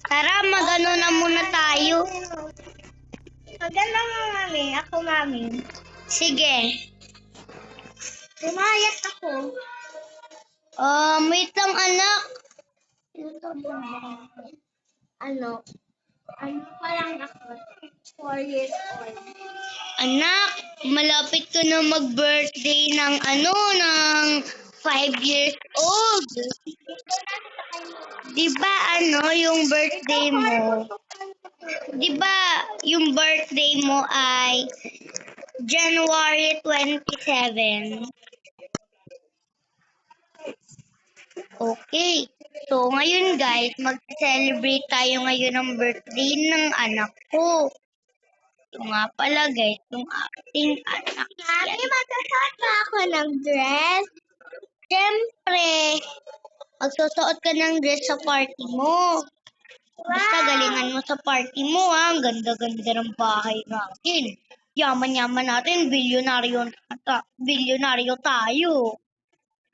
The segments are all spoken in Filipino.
Tara, mag-ano na muna tayo. Maganda nga, mami. Ako, mami. Sige. Pumayat ako. Wait lang, anak. Ano pa lang ako? 4 years old. Anak, malapit ka na mag-birthday ng ng 5 years old. Di ba yung birthday mo? Di ba yung birthday mo ay January 27? Okay. So, ngayon guys, mag-celebrate tayo ngayon ng birthday ng anak ko. Ito nga pala guys, yung ating anak. Mami, magkasuot ba ako ng dress? Siyempre, magsusuot ka ng dress sa party mo. Basta galingan mo sa party mo ha. Ang ganda-ganda ng bahay natin. Yaman-yaman natin, bilyonaryo tayo.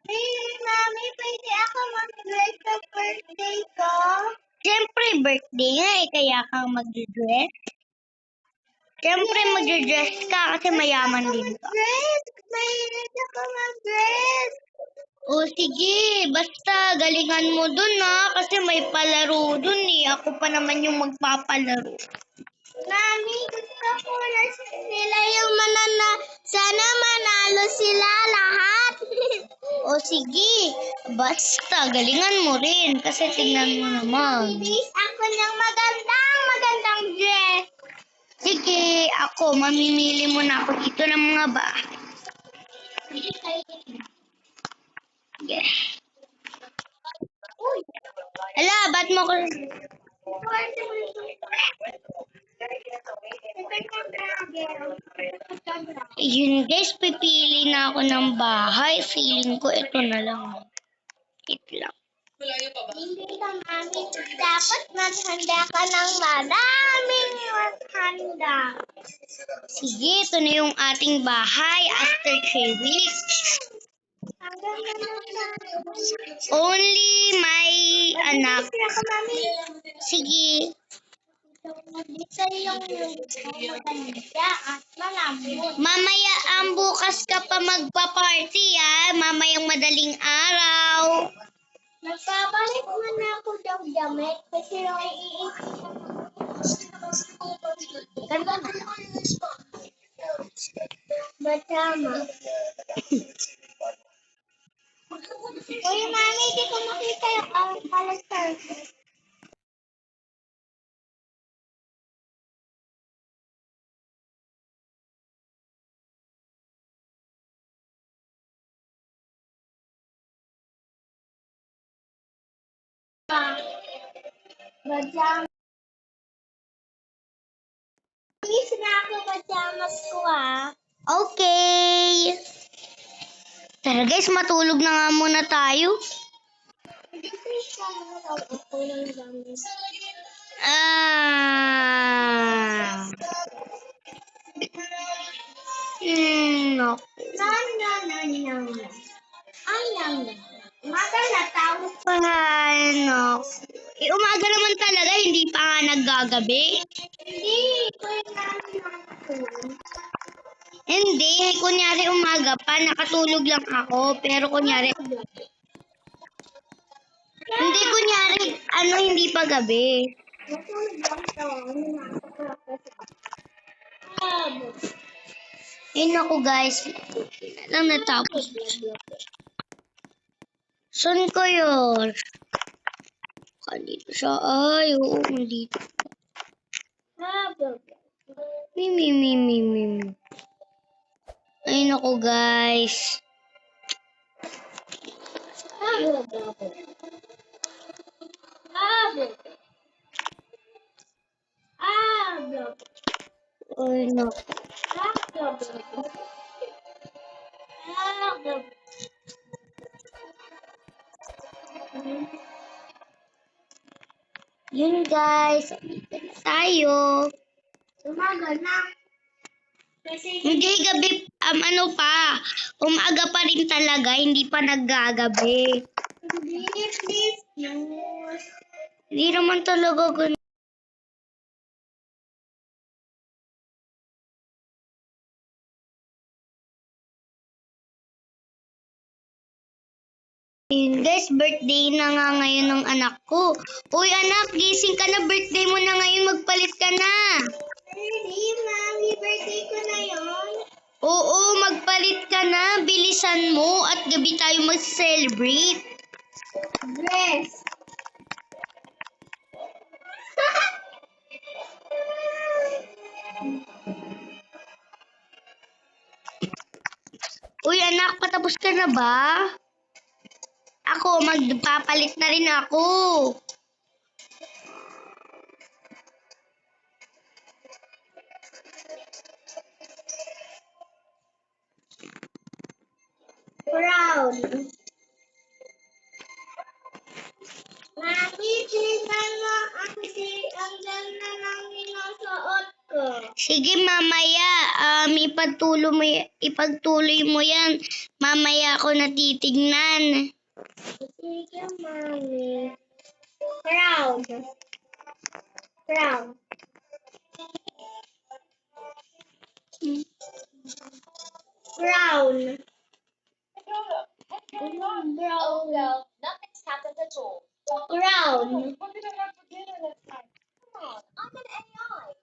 Hey, mami, pwede ako mag-dress sa birthday ko? Siyempre, birthday nga kaya kang mag-dress. Siyempre, mag-dress ka kasi mayaman din ka. Dress! Mahilig ako mag-dress! O sige, basta galingan mo dun ha, kasi may palaro dun eh. Ako pa naman yung magpapalaro. Mami, gusto ko na sila yung sana manalo sila lahat. O sige, basta galingan mo rin kasi tingnan mo naman. Please, ako ng magandang dress. Sige, ako, mamimili muna ako dito ng mga bahay. Sige. Uy! Hala, ba't mo ko... Yun guys, pipili na ako ng bahay. Feeling ko ito na lang. Ito lang. Hindi ka, mami. Dapat maghanda ka ng madaming maghanda. Sige, ito na yung ating bahay after 3 weeks. Ang ganda ng Only my anak. ako, mami. Sige. Dito yung maganda at malambot. Mamaya ang bukas ka pa magpa-party mamayang madaling araw. Nagpabalik man ako daw damit kasi yung ganda na. Batama. Uy, mami, di ko makita yung color. Pajama. Miss na ako pajamas ko Okay. Tara guys, matulog na nga muna tayo. Hindi ko siya ako ng damit. No. No. Umaga na tawag pa. No. Umaga naman talaga, hindi pa nga naggagabi. Hindi, kuya namin ako. Hindi, kunyari umaga pa, nakatulog lang ako. Pero kunyari, hindi kunyari, hindi pa gabi. Natulog lang to. Ayun ako guys, lang natapos. Saan ko yun? Dito siya. Ay, oo, dito. Mimi. Ayun ako guys. Ay, naku. Yun guys, tayo. Umaga na. Kasi Hindi gabi, umaga pa rin talaga, hindi pa naggagabi. please, news. Hindi naman talaga ganun. Ayun guys, birthday na nga ngayon ng anak ko. Uy anak, gising ka na, birthday mo na ngayon, magpalit ka na. Really, Mami? Birthday ko na yun? Oo, magpalit ka na, bilisan mo at gabi tayo mag-celebrate. Dress. Uy anak, patapos ka na ba? Ako, magpapalit na rin ako. Brown. Mami, tingnan mo ang ganda ng sinusuot ko. Sige mamaya, ipagtuloy mo yan. Mamaya ako natitignan. Sige, Mami. Brown. Brown. Brown. Oh well, nothing's happened at all. Brown. What did I have for dinner last night? Come on, I'm an AI.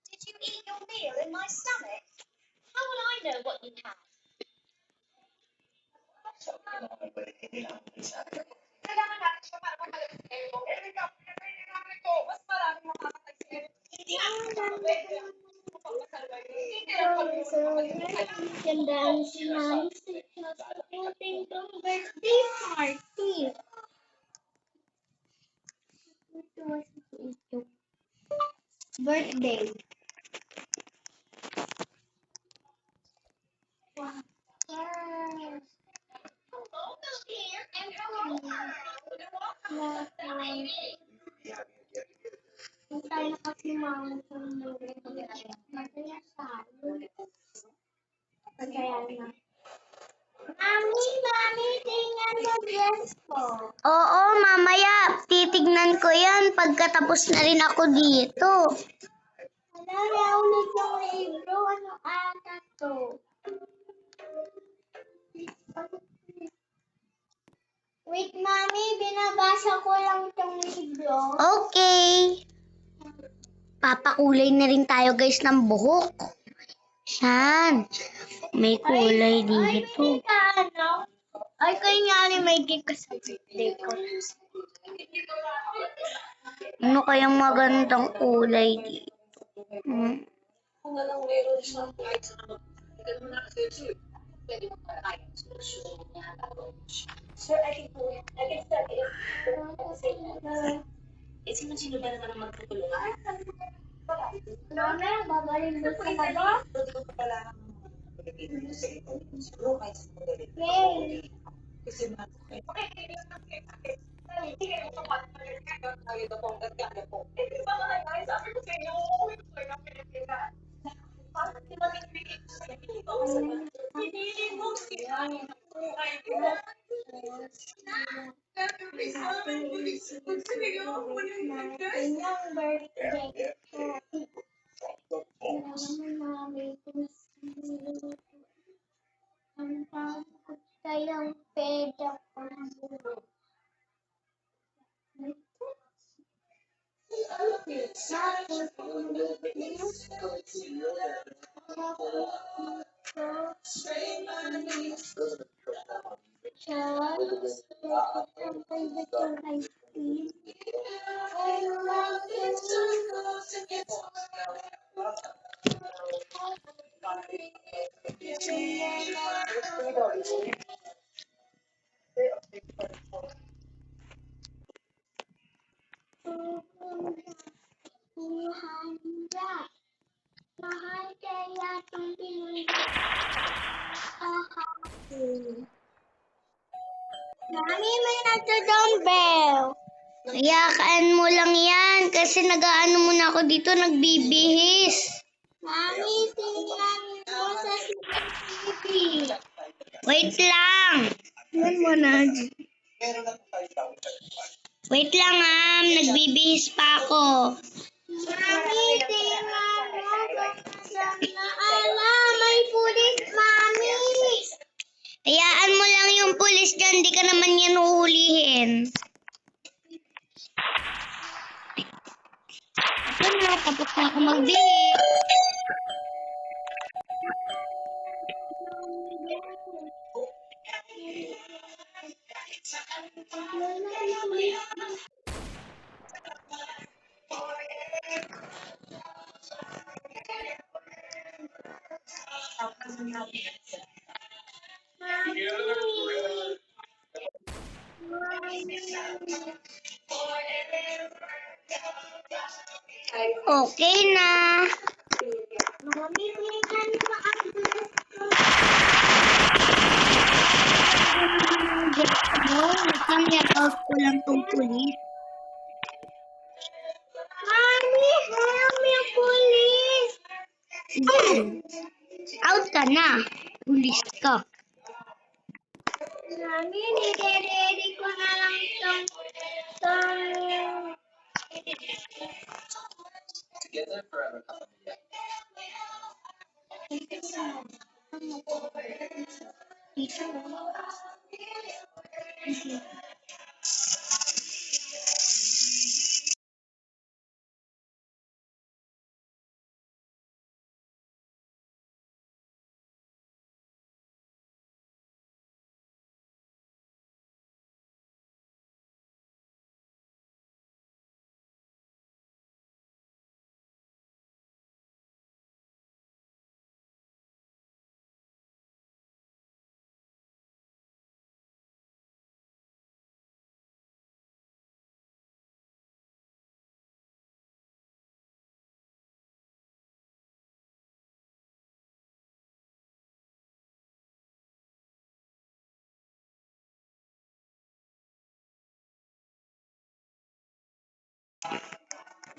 Did you eat your meal in my stomach? How would I know what you had? Kailangan natin siya para makalit sa ego. Eh, ikaw, pinakainin namin ito. Mas maraming makakatay sa ego. Hindi natin siya pwede. Hindi lang kami Ganda ang sinabi sa puting kong birthday party. Birthday. Wow. Hello, here, and hello, world. Tayo na kasi mga masaya kaya na. Mami, tingnan mo dress ko. Oo, mamaya, titignan ko yan pagkatapos na rin ako dito. Wala ulit yung libro. Ano ata to? Wait, Mami, binabasa ko lang itong libro. Okay. Papakulay na rin tayo guys ng buhok. Yan. May kulay dito. Ano? Ay, kaya nga ni may gift ka sa birthday ko. Ano kayang magandang kulay dito? Hmm. Sir, I can start it. Sino ba naman ang magtutulungan? Mami, babalin mo sa ba? Yay! Inyong birthday ko. Mami, ang takot kayang peda ko. Handa. Mahal kaya itong pinili kahapon. Mami, may nagda-dumbbell. Yakaan mo lang yan kasi nag-aano muna ako dito, nagbibihis. Mami, tingnan mo sa CCTV. Wait lang. Yan mo na. Wait lang nagbibihis pa ako. Mami, tingnan mo. Sana ala, may pulis, Mami. Hayaan mo lang yung pulis dyan, di ka naman yan uhulihin. Ito na, tapos na ako magbihis. Okay na. Mami, tingnan mo ang dress ko. Isang yakout ko lang tong pulis. Mami, help me, pulis. Out ka na. Pulis ka. Mami, nire-ready ko na lang itong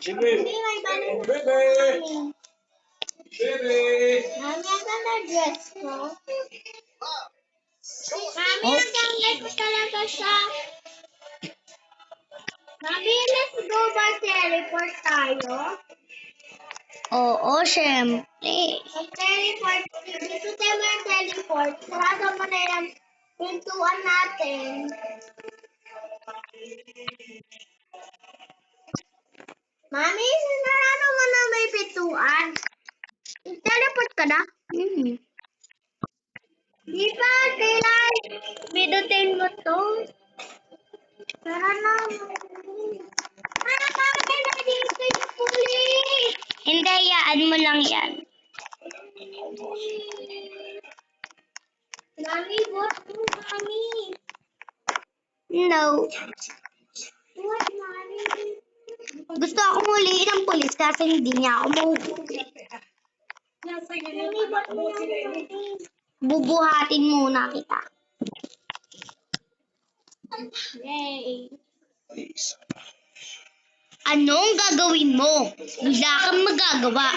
Jimmy! Mami, may balik na Baby! Mami. Baby! Mami, asan na dress ko? Mami, asan ko talaga siya? Mami, let's go ba teleport tayo? Oo, syempre. Mag-teleport. Dito tayo mag-teleport. Sarado mo na yung pintuan natin. Mami, sarado mo na may pintuan. Teleport ka na? Di ba, kailan bidutin mo to? Tara na. Mami, nandito yung pulis. Hindi, hayaan mo lang yan. Mami, what mo, Mami? No. What, Mami? Gusto akong huliin ng pulis kasi hindi niya ako mahuhuli. Mami, what mo yan, Mami? Bubuhatin muna kita. Yay. Anong gagawin mo? Wala kang magagawa.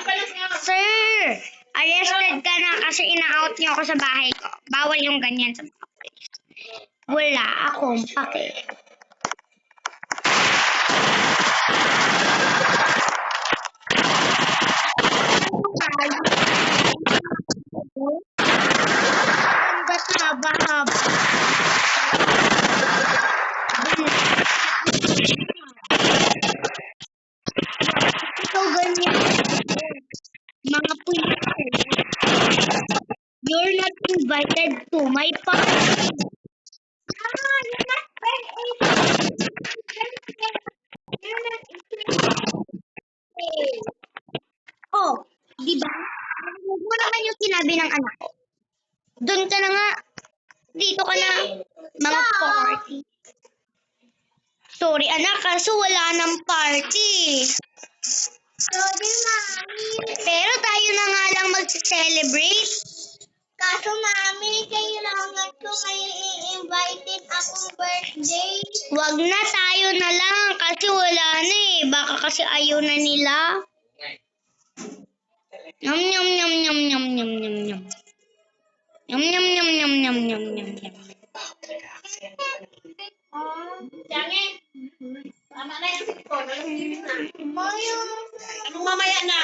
Sir, arrested ka na kasi ina-out niyo ako sa bahay ko. Bawal yung ganyan sa mga pulis. Wala akong pake. Ba't haba-haba? Ikaw ganyan. Mga pulis. You're not invited to my party. Ah, you're not very You're not Oh, di ba? Huwag mo naman yung sinabi ng anak ko. Doon ka na nga. Dito ka na. Mga party. Sorry anak, kaso wala ng party. Sorry, Mami. Pero tayo na nga lang mag-celebrate. Kaso, Mami, kailangan ko may i-invited akong birthday. Wag na, tayo na lang. Kasi wala na eh. Baka kasi ayaw na nila. Yum, yum, yum, yum, yum, yum, yum, yum. Yum, yum, yum, yum, yum, yum, yum, yum. Yangin. Tama na yung sipon. Anong ibig na? Anong mamaya na?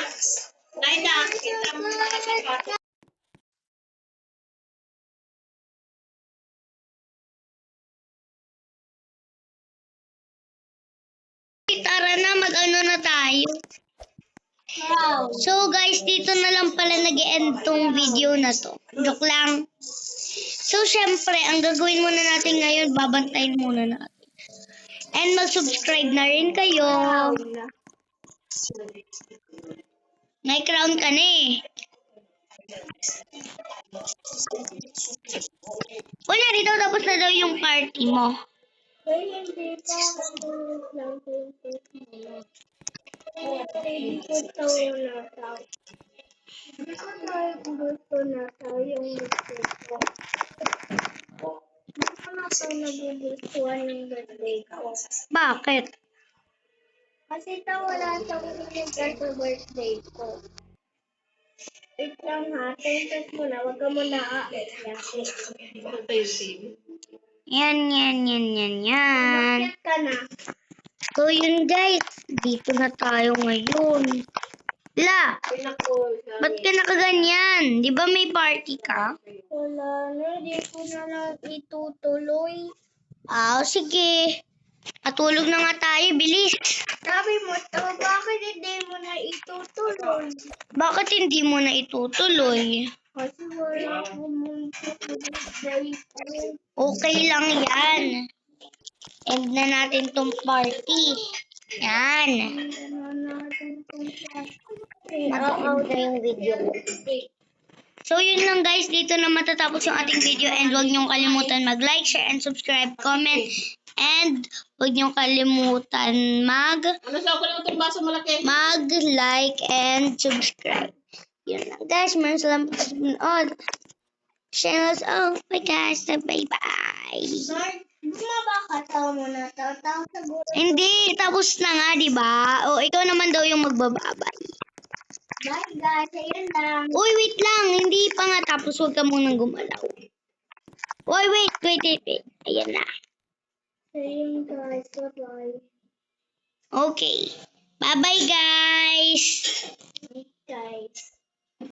Naida, kita mo na sa Tara na, mag-ano na tayo. So guys, dito na lang pala nag-end tong video na to. Joke lang. So syempre, ang gagawin muna natin ngayon, babantayin muna natin. And mag-subscribe na rin kayo. May crown ka na eh. Kunyari daw, tapos na daw yung party mo. Hindi pa ako lang hindi ko tayo na tao. Hindi ko tayo gusto na tayo yung gusto ko. Hindi ko na tayo nagugustuhan yung birthday ko. Bakit? Kasi wala sa pinigyan sa birthday ko. Wait lang ha, tenses mo na, wag ka muna aakyat. Yan. Bakit ka na? So yun guys, dito na tayo ngayon. La, ba't ka nakaganyan? Di ba may party ka? Wala na, di ko na lang itutuloy. Sige. Matulog na nga tayo, bilis. Sabi mo to, bakit hindi mo na itutuloy? Bakit hindi mo na itutuloy? Kasi wala akong birthday ko. Okay lang yan. End na natin tong party. Yan. Mag-end na yung video ko. So yun lang guys, dito na matatapos yung ating video and huwag niyong kalimutan mag-like, share, and subscribe, comment, and huwag niyong kalimutan Ano sa ako lang itong baso malaki? mag-like and subscribe. Yun lang guys, maraming salamat sa panonood. Channels, bye guys, bye-bye. Bumaba ka, tao mo na. Tao sa buhay. Hindi, tapos na nga, di ba? O, ikaw naman daw yung magbababay. Bye guys, ayun lang. Uy, wait lang. Hindi pa nga tapos. Huwag ka munang gumalaw. Uy, wait. Ayan na. Ayun guys, bye-bye. Okay. Bye-bye, guys. Bye guys.